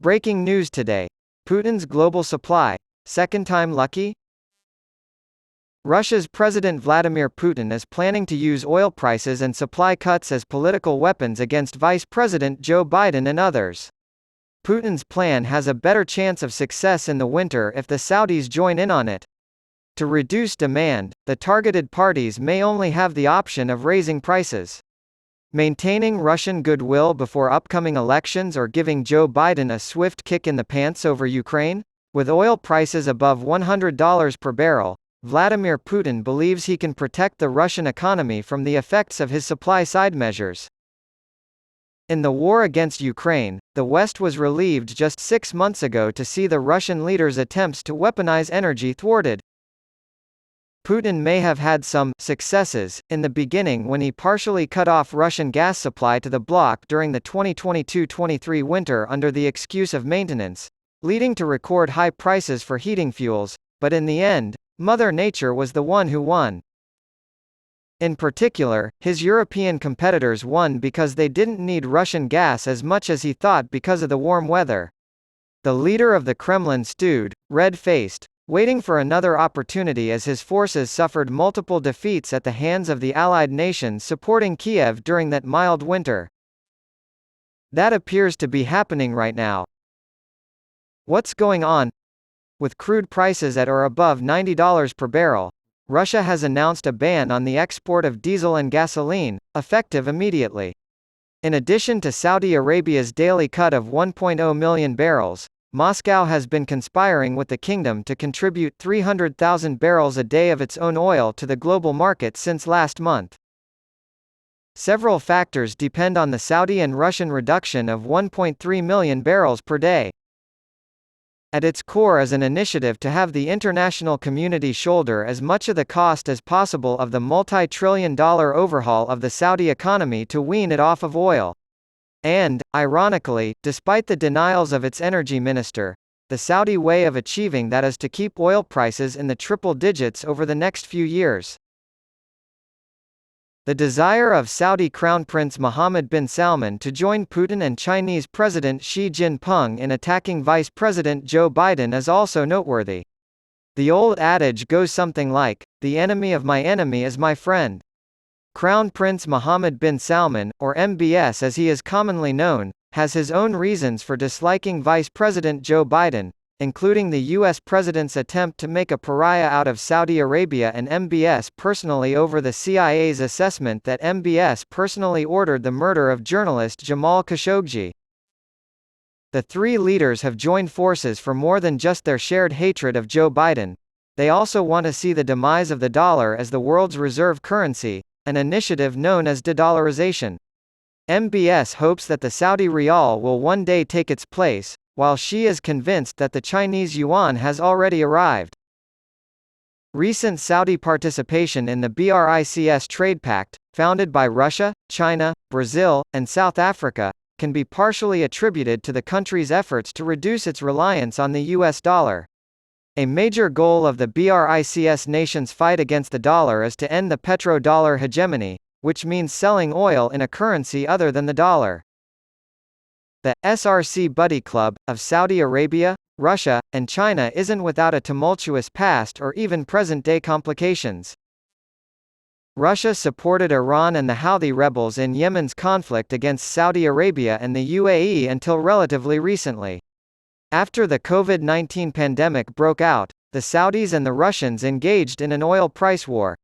Breaking news today. Putin's global supply. Second time lucky? Russia's President Vladimir Putin is planning to use oil prices and supply cuts as political weapons against Vice President Joe Biden and others. Putin's plan has a better chance of success in the winter if the Saudis join in on it. To reduce demand, the targeted parties may only have the option of raising prices. Maintaining Russian goodwill before upcoming elections or giving Joe Biden a swift kick in the pants over Ukraine? With oil prices above $100 per barrel, Vladimir Putin believes he can protect the Russian economy from the effects of his supply-side measures. In the war against Ukraine, the West was relieved just 6 months ago to see the Russian leader's attempts to weaponize energy thwarted. Putin may have had some successes in the beginning when he partially cut off Russian gas supply to the bloc during the 2022-23 winter under the excuse of maintenance, leading to record high prices for heating fuels, but in the end, Mother Nature was the one who won. In particular, his European competitors won because they didn't need Russian gas as much as he thought because of the warm weather. The leader of the Kremlin stood, red-faced, waiting for another opportunity as his forces suffered multiple defeats at the hands of the Allied nations supporting Kiev during that mild winter. That appears to be happening right now. What's going on? With crude prices at or above $90 per barrel, Russia has announced a ban on the export of diesel and gasoline, effective immediately. In addition to Saudi Arabia's daily cut of 1.0 million barrels, Moscow has been conspiring with the kingdom to contribute 300,000 barrels a day of its own oil to the global market since last month. Several factors depend on the Saudi and Russian reduction of 1.3 million barrels per day. At its core is an initiative to have the international community shoulder as much of the cost as possible of the multi-trillion-dollar overhaul of the Saudi economy to wean it off of oil. And, ironically, despite the denials of its energy minister, the Saudi way of achieving that is to keep oil prices in the triple digits over the next few years. The desire of Saudi Crown Prince Mohammed bin Salman to join Putin and Chinese President Xi Jinping in attacking Vice President Joe Biden is also noteworthy. The old adage goes something like, "The enemy of my enemy is my friend." Crown Prince Mohammed bin Salman, or MBS as he is commonly known, has his own reasons for disliking Vice President Joe Biden, including the U.S. president's attempt to make a pariah out of Saudi Arabia and MBS personally over the CIA's assessment that MBS personally ordered the murder of journalist Jamal Khashoggi. The three leaders have joined forces for more than just their shared hatred of Joe Biden. They also want to see the demise of the dollar as the world's reserve currency, an initiative known as de-dollarization. MBS hopes that the Saudi rial will one day take its place, while Xi is convinced that the Chinese yuan has already arrived. Recent Saudi participation in the BRICS trade pact, founded by Russia, China, Brazil, and South Africa, can be partially attributed to the country's efforts to reduce its reliance on the US dollar. A major goal of the BRICS nations' fight against the dollar is to end the petrodollar hegemony, which means selling oil in a currency other than the dollar. The SRC Buddy Club of Saudi Arabia, Russia, and China isn't without a tumultuous past or even present-day complications. Russia supported Iran and the Houthi rebels in Yemen's conflict against Saudi Arabia and the UAE until relatively recently. After the COVID-19 pandemic broke out, the Saudis and the Russians engaged in an oil price war.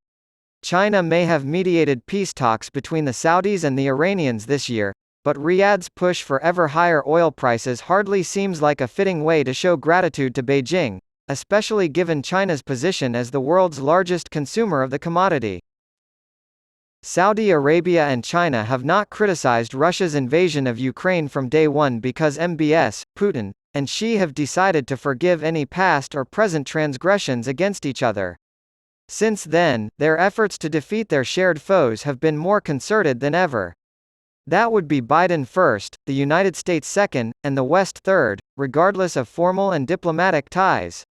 China may have mediated peace talks between the Saudis and the Iranians this year, but Riyadh's push for ever higher oil prices hardly seems like a fitting way to show gratitude to Beijing, especially given China's position as the world's largest consumer of the commodity. Saudi Arabia and China have not criticized Russia's invasion of Ukraine from day one because MBS, Putin, and Xi have decided to forgive any past or present transgressions against each other. Since then, their efforts to defeat their shared foes have been more concerted than ever. That would be Biden first, the United States second, and the West third, regardless of formal and diplomatic ties.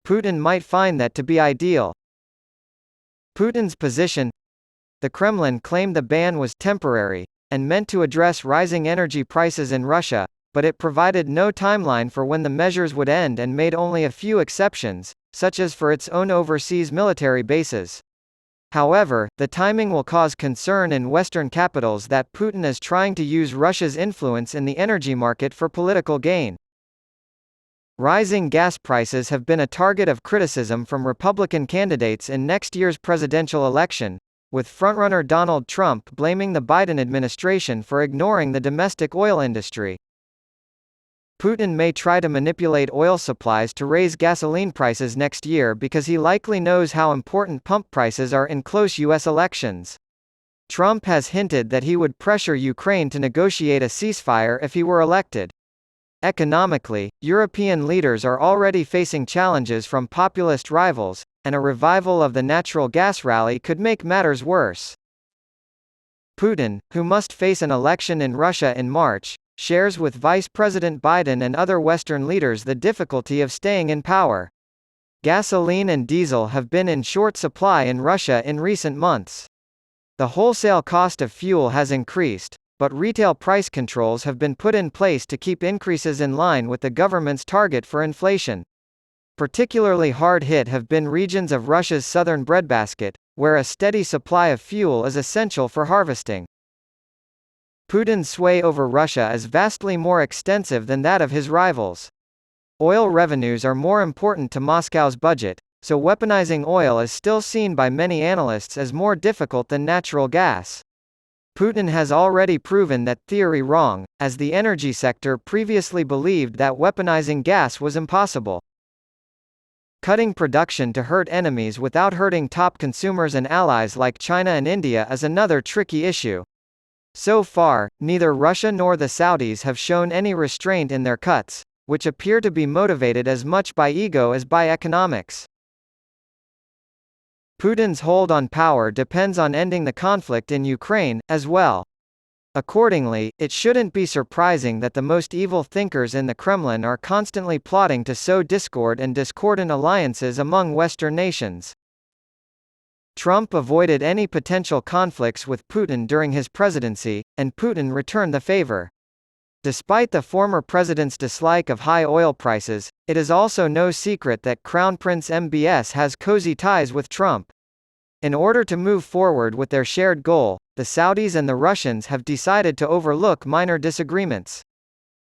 Putin might find that to be ideal. Putin's position. The Kremlin claimed the ban was temporary, and meant to address rising energy prices in Russia, but it provided no timeline for when the measures would end and made only a few exceptions, such as for its own overseas military bases. However, the timing will cause concern in Western capitals that Putin is trying to use Russia's influence in the energy market for political gain. Rising gas prices have been a target of criticism from Republican candidates in next year's presidential election, with frontrunner Donald Trump blaming the Biden administration for ignoring the domestic oil industry. Putin may try to manipulate oil supplies to raise gasoline prices next year because he likely knows how important pump prices are in close U.S. elections. Trump has hinted that he would pressure Ukraine to negotiate a ceasefire if he were elected. Economically, European leaders are already facing challenges from populist rivals, and a revival of the natural gas rally could make matters worse. Putin, who must face an election in Russia in March, shares with Vice President Biden and other Western leaders the difficulty of staying in power. Gasoline and diesel have been in short supply in Russia in recent months. The wholesale cost of fuel has increased, but retail price controls have been put in place to keep increases in line with the government's target for inflation. Particularly hard hit have been regions of Russia's southern breadbasket, where a steady supply of fuel is essential for harvesting. Putin's sway over Russia is vastly more extensive than that of his rivals. Oil revenues are more important to Moscow's budget, so weaponizing oil is still seen by many analysts as more difficult than natural gas. Putin has already proven that theory wrong, as the energy sector previously believed that weaponizing gas was impossible. Cutting production to hurt enemies without hurting top consumers and allies like China and India is another tricky issue. So far, neither Russia nor the Saudis have shown any restraint in their cuts, which appear to be motivated as much by ego as by economics. Putin's hold on power depends on ending the conflict in Ukraine, as well. Accordingly, it shouldn't be surprising that the most evil thinkers in the Kremlin are constantly plotting to sow discord and discordant alliances among Western nations. Trump avoided any potential conflicts with Putin during his presidency, and Putin returned the favor. Despite the former president's dislike of high oil prices, it is also no secret that Crown Prince MBS has cozy ties with Trump. In order to move forward with their shared goal, the Saudis and the Russians have decided to overlook minor disagreements.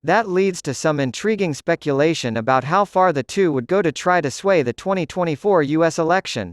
That leads to some intriguing speculation about how far the two would go to try to sway the 2024 U.S. election.